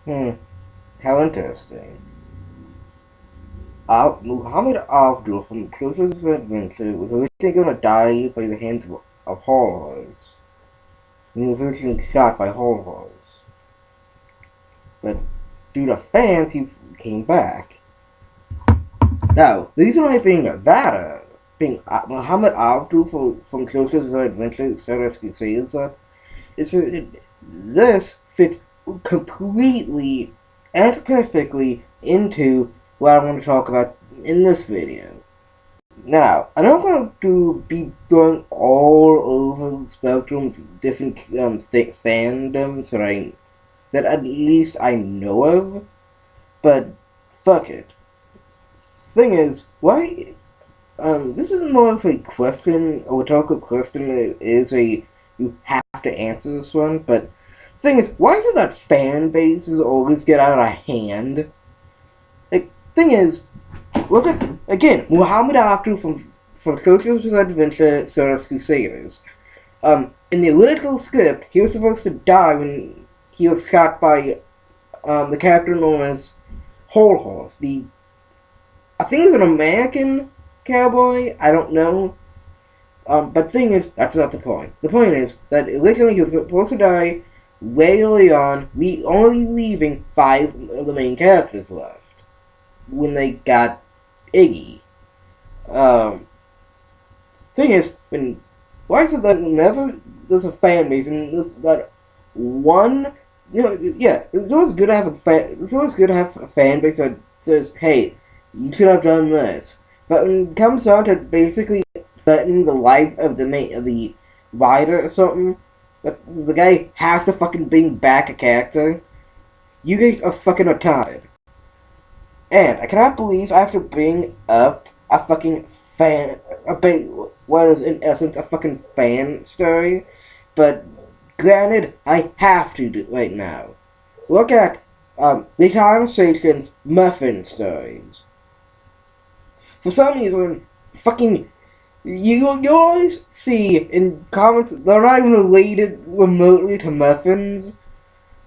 Hmm, how interesting. Muhammad Abdul from Closer Adventure was originally going to die by the hands of horrors. He was originally shot by horrors. But due to fans, he came back. Now, the reason why being Muhammad Abdul from Closer Adventure, Star Rescue Sailors, is this fits completely and perfectly into what I want to talk about in this video. Now, I don't want to be going all over the spectrum of different fandoms that at least I know of, but fuck it. Thing is, why? This is more of a question, a rhetorical question. It is a you have to answer this one, but thing is, why is it that fan bases always get out of hand? Like, thing is, look at again Muhammad Abdu from Socialist Adventure Service Crusaders. In the original script, he was supposed to die when he was shot by the character known as Whole Horse. I think he's an American cowboy. I don't know. But thing is, that's not the point. The point is that originally he was supposed to die way early on, only leaving 5 of the main characters left when they got Iggy. Um, Thing is, why is it that whenever there's a fan base and there's that one, yeah, it's always good to have it's always good to have a fan base that says, hey, you should have done this. But when it comes down to basically threatening the life of the writer or something, the guy has to fucking bring back a character. You guys are fucking retarded. And I cannot believe I have to bring up a fucking what is in essence a fucking fan story, but granted, I have to do it right now. Look at the conversation's muffin stories. For some reason, fucking you always see in comments that are not even related remotely to muffins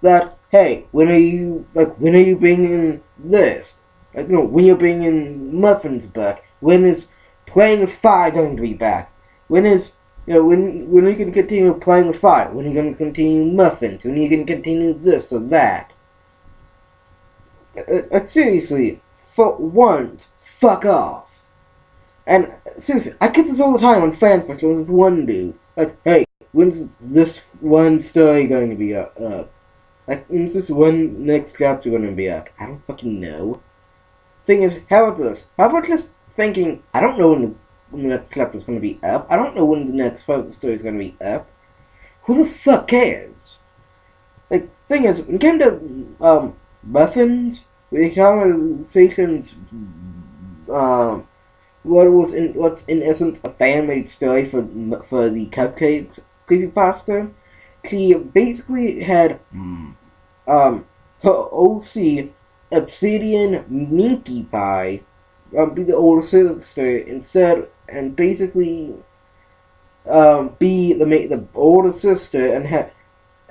that hey, when are you bringing this? Like, when you're bringing muffins back? When is playing with fire going to be back? When is when are you going to continue playing with fire? When are you going to continue muffins? When are you going to continue this or that? Seriously, for once, fuck off. And seriously, I get this all the time on fanfiction with this one dude. Like, hey, when's this one story going to be up? Like, when's this one next chapter going to be up? I don't fucking know. Thing is, how about this? How about just thinking, I don't know when the next chapter is going to be up. I don't know when the next part of the story is going to be up. Who the fuck cares? Like, thing is, when it came to, muffins, the conversations, what's in essence a fan-made story for the Cupcakes creepypasta, she basically had, her OC Obsidian Minky Pie be the older sister instead, and basically be the older sister and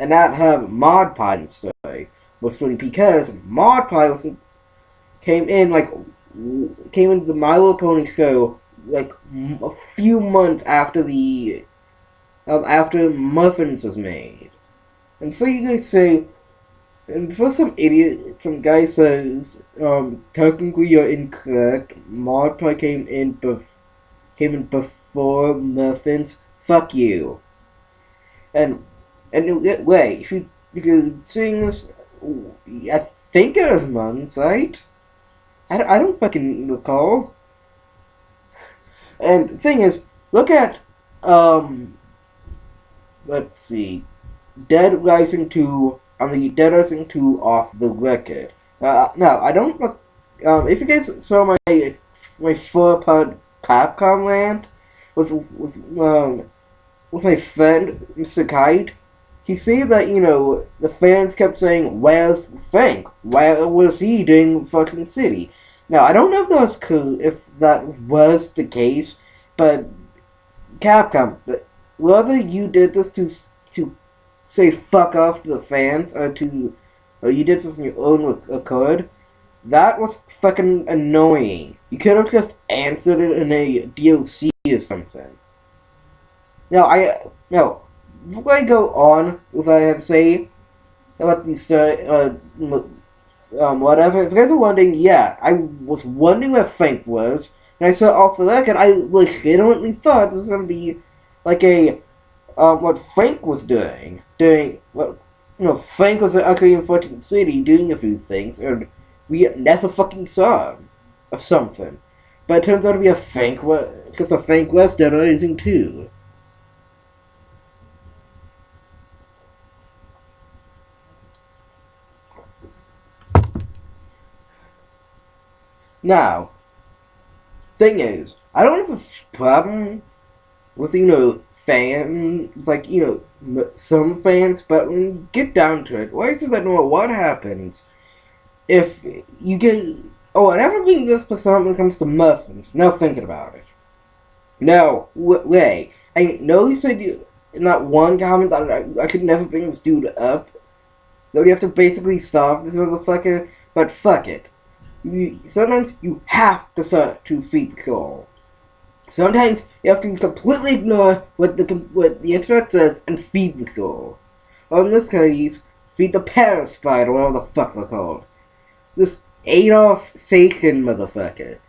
not have Mod Pie in the story. Mostly because Mod Pie came in came into the My Little Pony show like a few months after after Muffins was made, and for you guys say. And before some guy says, technically you're incorrect. Marpa came in before Muffins. Fuck you. And wait, if you're seeing this, I think it was months, right? I don't fucking recall. And the thing is, look at let's see, Dead Rising 2 on the Dead Rising 2 off the record. Now, I don't look. If you guys saw my 4-part Capcom rant with my friend Mr. Kite, he said that the fans kept saying, "Where's Frank? Where was he doing fucking City?" Now, I don't know if that was cool, if that was the case, but Capcom, whether you did this to say fuck off to the fans or to or you did this on your own accord, that was fucking annoying. You could have just answered it in a DLC or something. Now, before I go on with what I have to say about the story, whatever, if you guys are wondering, yeah, I was wondering where Frank was, and I saw off the record, I legitimately thought this was gonna be like a what Frank was doing what Frank was actually in Fortune City doing a few things, and we never fucking saw him or something. But it turns out to be just a Frank West terrorizing too. Now, thing is, I don't have a problem with fans, like some fans, but when you get down to it, why is it that no matter what happens, if you get and everything this percent when it comes to muffins, now thinking about it. No, way. I know you said in that one comment that I could never bring this dude up, that we have to basically stop this motherfucker, but fuck it. Sometimes you have to feed the soul. Sometimes you have to completely ignore what the internet says and feed the soul. Or in this case, feed the paraspider, whatever the fuck they're called. This A.S.A.P motherfucker,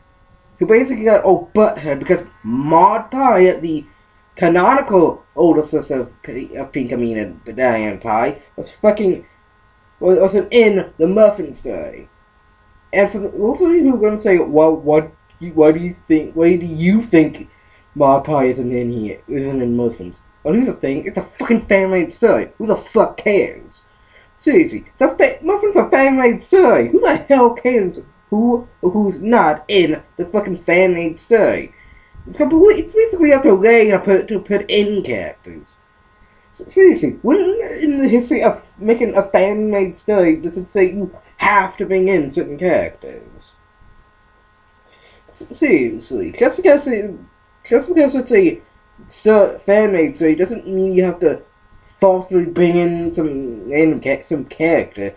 who basically got all butthead because Maud Pie, the canonical older sister of Pinkamene and Diane Pie, wasn't in the muffin story. And for those of you who are going to say, well, why do you think Maud Pie isn't in muffins? Well, here's the thing, it's a fucking fan-made story. Who the fuck cares? Seriously, Muffin's a fan-made story. Who the hell cares who's not in the fucking fan-made story? It's basically up to Ray to put in characters. Seriously, wouldn't in the history of making a fan-made story, does it say you have to bring in certain characters? Seriously, just because it's a fan-made story doesn't mean you have to falsely bring in some character.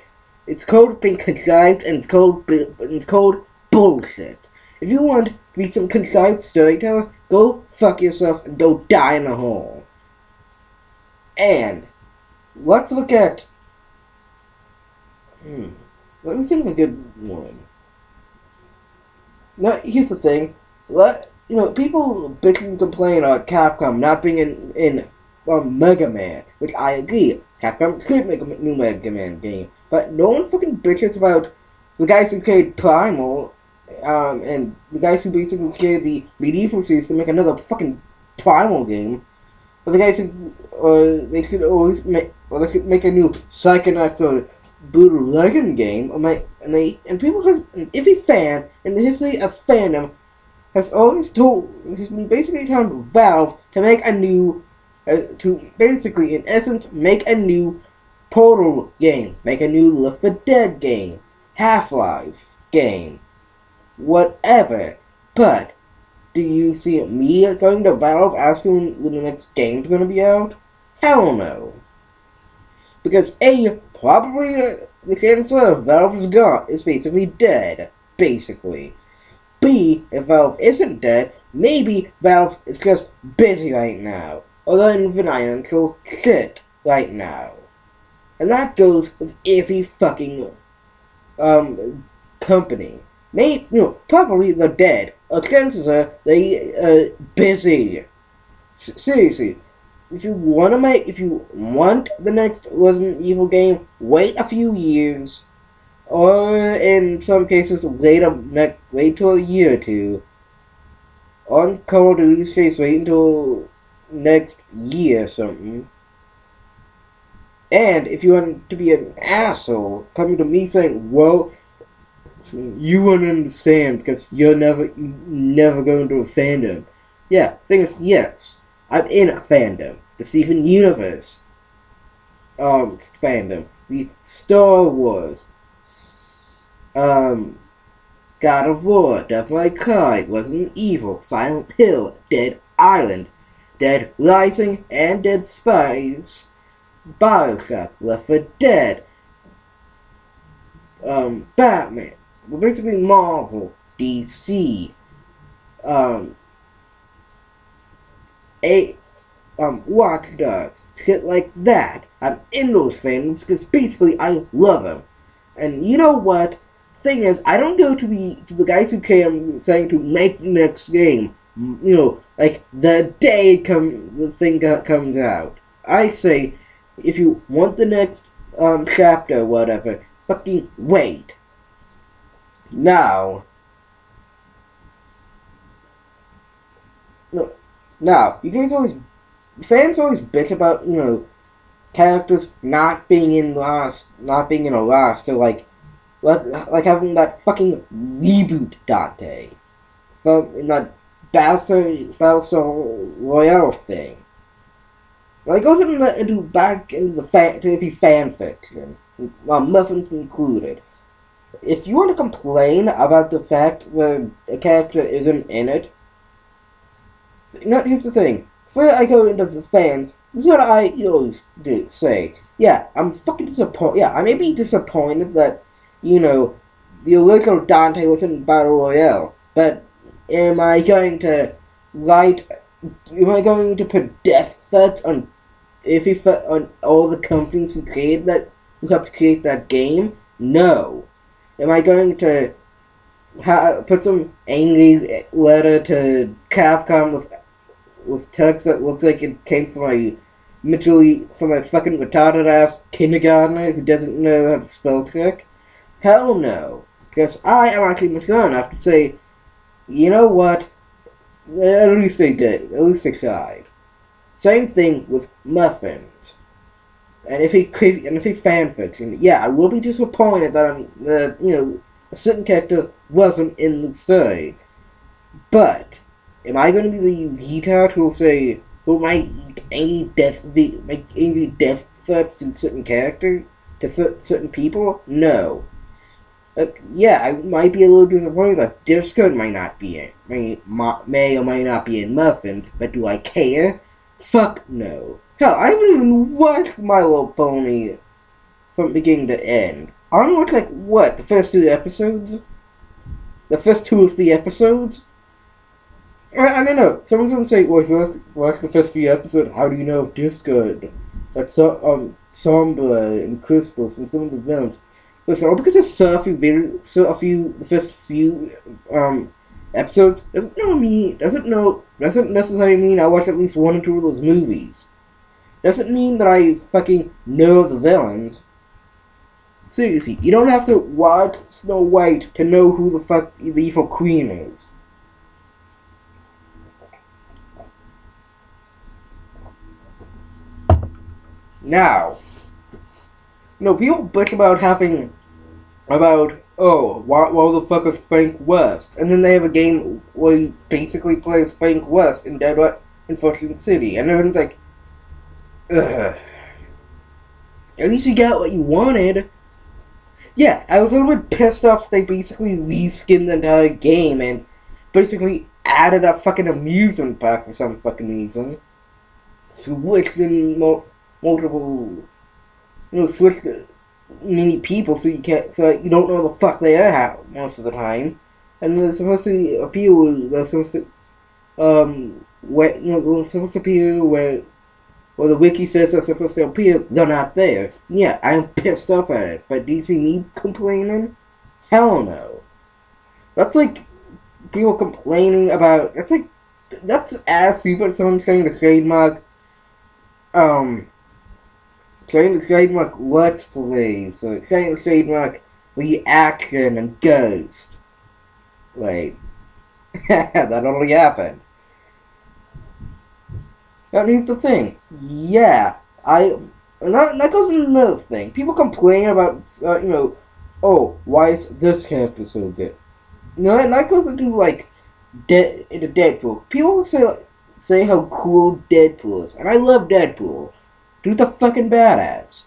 It's called being contrived, and it's called bullshit. If you want to be some contrived storyteller, go fuck yourself and go die in a hole. And let's look at let me think of a good one. Now, here's the thing. People bitch and complain about Capcom not being in Mega Man, which I agree. Capcom should make a new Mega Man game, but no one fucking bitches about the guys who created Primal, and the guys who basically created the medieval series to make another fucking Primal game. But the guys who, they should make a new Psychonauts or Brutal Legend game, and people have an iffy fan in the history of fandom has been basically telling Valve to make a new, to basically, in essence, make a new Portal game, make a new Left 4 Dead game, Half-Life game, whatever. But do you see me going to Valve asking when the next game's gonna be out? Hell no. Because probably the chance of Valve's gone is basically dead, basically. B, if Valve isn't dead, maybe Valve is just busy right now, or they're in financial shit right now. And that goes with every fucking company. Probably they're dead, or chances are they busy. Seriously, if you want the next Resident Evil game, wait a few years. Or in some cases, wait till a year or two. On Call of Duty's case, wait until next year or something. And if you want to be an asshole, coming to me saying, well, you won't understand because you never go into a fandom. Yeah, thing is, yes, I'm in a fandom. The Steven Universe fandom. The Star Wars. God of War, Devil May Cry, Resident Evil, Silent Hill, Dead Island, Dead Rising, and Dead Space, Bioshock, Left 4 Dead, Batman, well, basically Marvel, DC, um, a Watch Dogs, shit like that. I'm in those fans because basically I love them. And you know what? Thing is, I don't go to the guys who came saying to make the next game. You know, like the day the thing comes out. I say, if you want the next chapter, whatever, fucking wait. Now, no, now you guys always fans always bitch about characters not being in the last. So like having that fucking reboot Dante from in that Battlestar Royale thing. Like goes into back into the fan fiction, muffins included. If you want to complain about the fact that a character isn't in it, here's the thing. Before I go into the fans, this is what I always say. Yeah, I'm fucking disappointed. Yeah, I may be disappointed that, the original Dante was in Battle Royale, but am I going to write? Am I going to put death threats on on all the companies who helped create that game? No. Am I going to put some angry letter to Capcom with text that looks like it came from a fucking retarded ass kindergartner who doesn't know how to spell check? Hell no. Because I am actually mature enough to say, you know what? At least they did. At least they tried. Same thing with Muffins. And if he fanfiction, yeah, I will be disappointed that a certain character wasn't in the story. But am I going to be the retard who will say, who might make angry death threats to certain certain people? No. Yeah, I might be a little disappointed that Discord might not be in, may or might not be in Muffins, but do I care? Fuck no. Hell, I haven't even watched My Little Pony from beginning to end. I only watched the first 2 episodes? The first 2 or 3 episodes? I don't know. Someone's gonna say, well, if you watch the first few episodes, how do you know Discord? That's Sombra and Crystals and some of the villains. Listen, all because I saw the first few episodes doesn't necessarily mean I watched at least 1 or 2 of those movies. Doesn't mean that I fucking know the villains. Seriously, you don't have to watch Snow White to know who the fuck the evil queen is. Now, people bitch why the fuck is Frank West? And then they have a game where you basically play as Frank West in in Fortune City. And everyone's like, ugh. At least you got what you wanted. Yeah, I was a little bit pissed off they basically reskinned the entire game and basically added a fucking amusement park for some fucking reason. Switched in multiple, switched many people so you don't know the fuck they are most of the time. And they're supposed to appear, they're supposed to, they're supposed to appear where the wiki says they're supposed to appear, they're not there. Yeah, I'm pissed off at it, but do you see me complaining? Hell no. That's like people complaining about, that's as stupid as someone trying to trademark Let's Plays, so trying to trademark Reaction and Ghost. Wait. That only happened. And here's the thing. Yeah, and that goes into another thing. People complain about, why is this character so good? And that goes into, into Deadpool. People say how cool Deadpool is, and I love Deadpool. Dude's a fucking badass.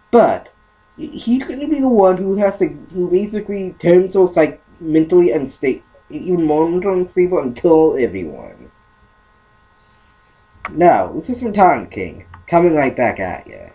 But he's gonna be the one who basically turns those mentally unstable, even more mentally unstable, and kill everyone. Now, this is from Time King, coming right back at ya.